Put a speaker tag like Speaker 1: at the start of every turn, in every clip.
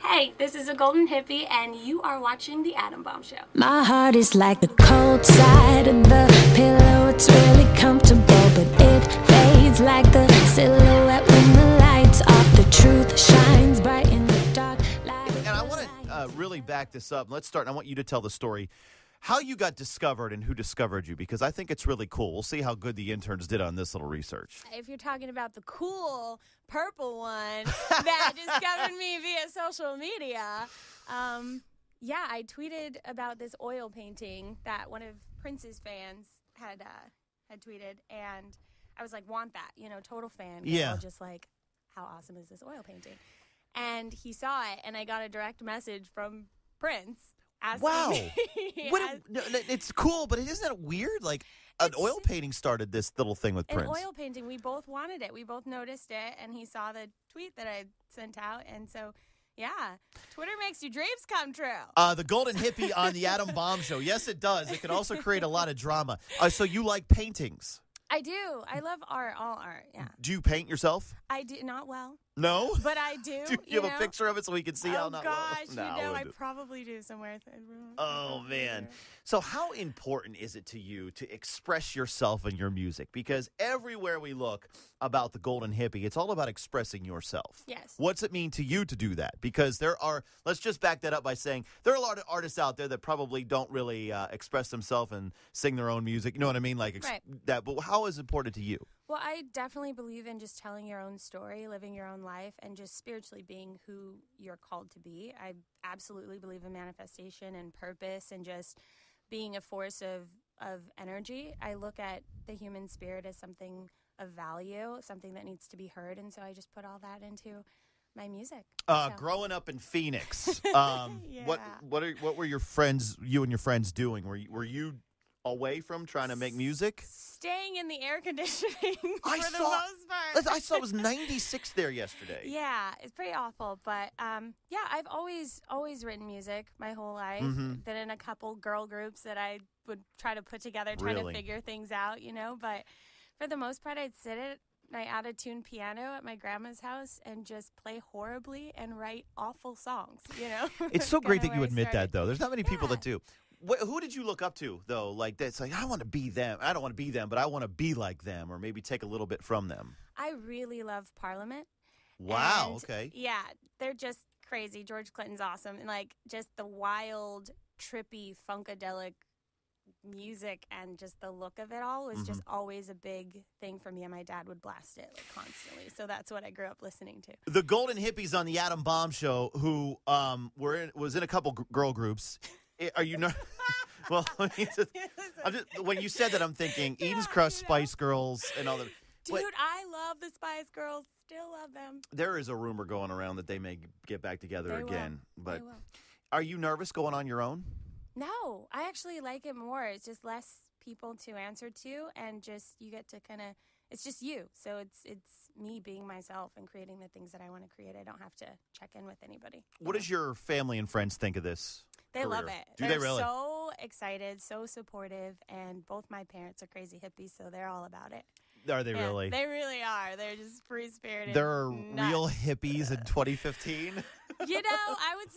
Speaker 1: Hey, this is a Golden Hippie, and you are watching The Atom Bomb Show.
Speaker 2: My heart is like the cold side of the pillow. It's really comfortable, but it fades like the silhouette when the lights off. The truth shines bright in the dark.
Speaker 3: And I want to really back this up. Let's start. I want you to tell the story, how you got discovered and who discovered you, because I think it's really cool. We'll see how good the interns did on this little research.
Speaker 4: If you're talking about the cool purple one that discovered me via social media, I tweeted about this oil painting that one of Prince's fans had tweeted, and I was like, want that, total fan.
Speaker 3: Yeah.
Speaker 4: Just like, how awesome is this oil painting? And he saw it, and I got a direct message from Prince.
Speaker 3: Wow. It's cool, but isn't that weird? Like, an oil painting started this little thing with Prince.
Speaker 4: An oil painting. We both wanted it. We both noticed it, and he saw the tweet that I sent out, and so, yeah, Twitter makes your dreams come true.
Speaker 3: The Golden Hippie on the Atom Bomb Show. Yes, it does. It can also create a lot of drama. So you like paintings?
Speaker 4: I do. I love art, all art, yeah.
Speaker 3: Do you paint yourself?
Speaker 4: I do. Not well.
Speaker 3: No?
Speaker 4: But I do.
Speaker 3: Do you have a picture of it so we can see how not well?
Speaker 4: Oh, gosh. I probably do somewhere.
Speaker 3: Oh, man. So how important is it to you to express yourself in your music? Because everywhere we look about the Golden Hippie, it's all about expressing yourself.
Speaker 4: Yes.
Speaker 3: What's it mean to you to do that? Because let's just back that up by saying, there are a lot of artists out there that probably don't really express themselves and sing their own music. You know what I mean? Like that. But how is it important to you?
Speaker 4: Well, I definitely believe in just telling your own story, living your own life, and just spiritually being who you're called to be. I absolutely believe in manifestation and purpose and just being a force of energy. I look at the human spirit as something of value, something that needs to be heard, and so I just put all that into my music.
Speaker 3: Growing up in Phoenix,
Speaker 4: Yeah.
Speaker 3: what were you and your friends doing? Were you away from trying to make music?
Speaker 4: Staying in the air conditioning for the most part.
Speaker 3: I saw it was 96 there yesterday.
Speaker 4: Yeah, it's pretty awful. But, I've always written music my whole life.
Speaker 3: Mm-hmm.
Speaker 4: Been in a couple girl groups that I would try to put together, trying to figure things out, But for the most part, I'd sit at my out-of-tune piano at my grandma's house and just play horribly and write awful songs,
Speaker 3: It's so great that you admit that, though. There's not many people that do. Who did you look up to, though? Like, that's like, I want to be them. I don't want to be them, but I want to be like them, or maybe take a little bit from them.
Speaker 4: I really love Parliament.
Speaker 3: Wow,
Speaker 4: And,
Speaker 3: okay.
Speaker 4: Yeah, they're just crazy. George Clinton's awesome. And, just the wild, trippy, funkadelic music and just the look of it all was just always a big thing for me. And my dad would blast it, constantly. So that's what I grew up listening to.
Speaker 3: The Golden Hippies on the Atom Bomb Show, who was in a couple girl groups. Are you not? Well, when you said that, I'm thinking Eden's Crush, Spice Girls, and all that.
Speaker 4: Dude, I love the Spice Girls. Still love them.
Speaker 3: There is a rumor going around that they may get back together again. But
Speaker 4: they will.
Speaker 3: Are you nervous going on your own?
Speaker 4: No, I actually like it more. It's just less people to answer to, and just you get to it's just you. So it's me being myself and creating the things that I want to create. I don't have to check in with anybody.
Speaker 3: What does your family and friends think of this?
Speaker 4: They love it.
Speaker 3: Do they really?
Speaker 4: They're so excited, so supportive, and both my parents are crazy hippies, so they're all about it.
Speaker 3: Are they really?
Speaker 4: They really are. They're just free-spirited.
Speaker 3: There are real hippies in 2015?
Speaker 4: I would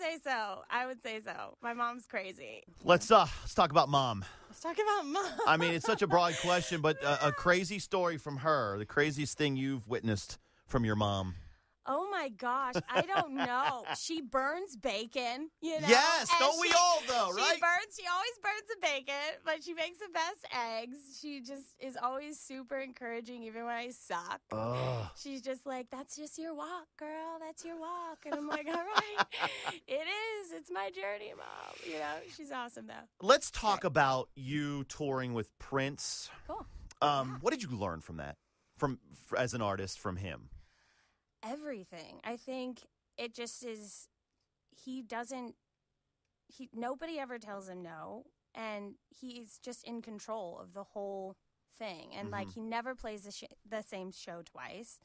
Speaker 4: say so. My mom's crazy.
Speaker 3: Let's talk about Mom.
Speaker 4: Let's talk about Mom.
Speaker 3: I mean, it's such a broad question, but a crazy story from her, the craziest thing you've witnessed from your mom.
Speaker 4: Oh, my gosh. I don't know. She burns bacon,
Speaker 3: Yes, don't we all, though, right?
Speaker 4: She always burns the bacon, but she makes the best eggs. She just is always super encouraging, even when I suck. She's just like, that's just your walk, girl. That's your walk. And I'm like, all right. It is. It's my journey, Mom. She's awesome, though.
Speaker 3: Let's talk about you touring with Prince.
Speaker 4: Cool.
Speaker 3: What did you learn from that, as an artist, from him?
Speaker 4: Everything. I think it just is, nobody ever tells him no, and he's just in control of the whole thing. And he never plays the same show twice,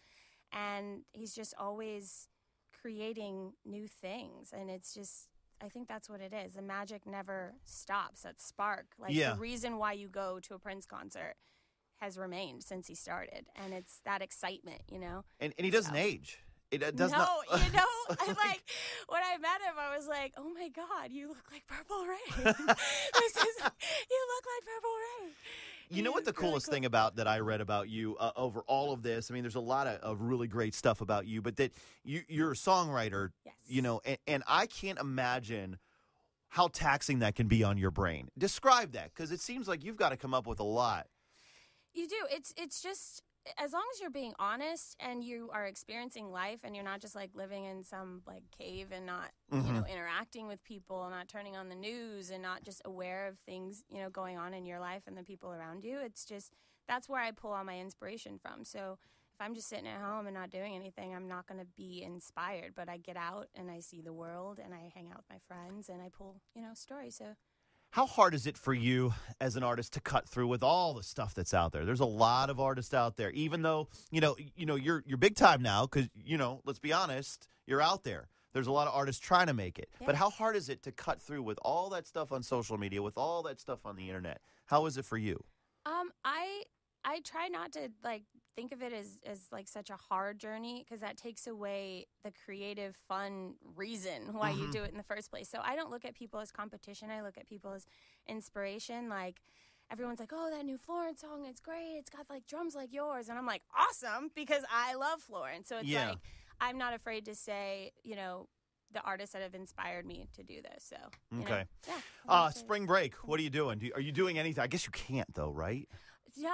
Speaker 4: and he's just always creating new things. And it's just, I think that's what it is. The magic never stops. That spark, the reason why you go to a Prince concert has remained since he started, and it's that excitement,
Speaker 3: And he doesn't age. It does
Speaker 4: no,
Speaker 3: not.
Speaker 4: I when I met him, I was like, oh my God, you look like Purple Rain. You look like Purple Rain.
Speaker 3: You know what the coolest thing about that I read about you over all of this? I mean, there's a lot of really great stuff about you, but that you're a songwriter,
Speaker 4: Yes.
Speaker 3: you know, and I can't imagine how taxing that can be on your brain. Describe that, because it seems like you've got to come up with a lot.
Speaker 4: You do. It's just, as long as you're being honest and you are experiencing life and you're not just like living in some like cave and not, you know, interacting with people and not turning on the news and not just aware of things, you know, going on in your life and the people around you. It's just, that's where I pull all my inspiration from. So if I'm just sitting at home and not doing anything, I'm not going to be inspired, but I get out and I see the world and I hang out with my friends and I pull, you know, stories. So
Speaker 3: How hard is it for you as an artist to cut through with all the stuff that's out there? There's a lot of artists out there, even though, you're big time now because, let's be honest, you're out there. There's a lot of artists trying to make it.
Speaker 4: Yeah.
Speaker 3: But how hard is it to cut through with all that stuff on social media, with all that stuff on the internet? How is it for you?
Speaker 4: I try not to think of it as such a hard journey because that takes away the creative, fun reason why you do it in the first place. So I don't look at people as competition. I look at people as inspiration. Like everyone's like, "Oh, that new Florence song, it's great. It's got drums like yours," and I'm like, "Awesome," because I love Florence. So it's like I'm not afraid to say, the artists that have inspired me to do this. So
Speaker 3: okay,
Speaker 4: yeah.
Speaker 3: Spring break. What are you doing? Are you doing anything? I guess you can't though, right?
Speaker 4: Yeah,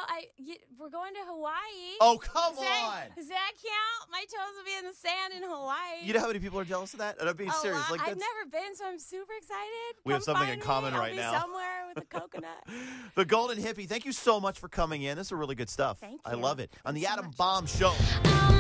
Speaker 4: we're going to Hawaii.
Speaker 3: Oh, come
Speaker 4: Does that count? My toes will be in the sand in Hawaii.
Speaker 3: You know how many people are jealous of that? And I'm being serious.
Speaker 4: I've never been, so I'm super excited.
Speaker 3: We have something in common
Speaker 4: I'll
Speaker 3: right
Speaker 4: be
Speaker 3: now.
Speaker 4: somewhere with a coconut.
Speaker 3: The Golden Hippie, thank you so much for coming in. This is really good stuff.
Speaker 4: Thank
Speaker 3: I
Speaker 4: you.
Speaker 3: love it. On the
Speaker 4: Thanks so
Speaker 3: Adam
Speaker 4: much.
Speaker 3: Bomb Show.
Speaker 2: I'm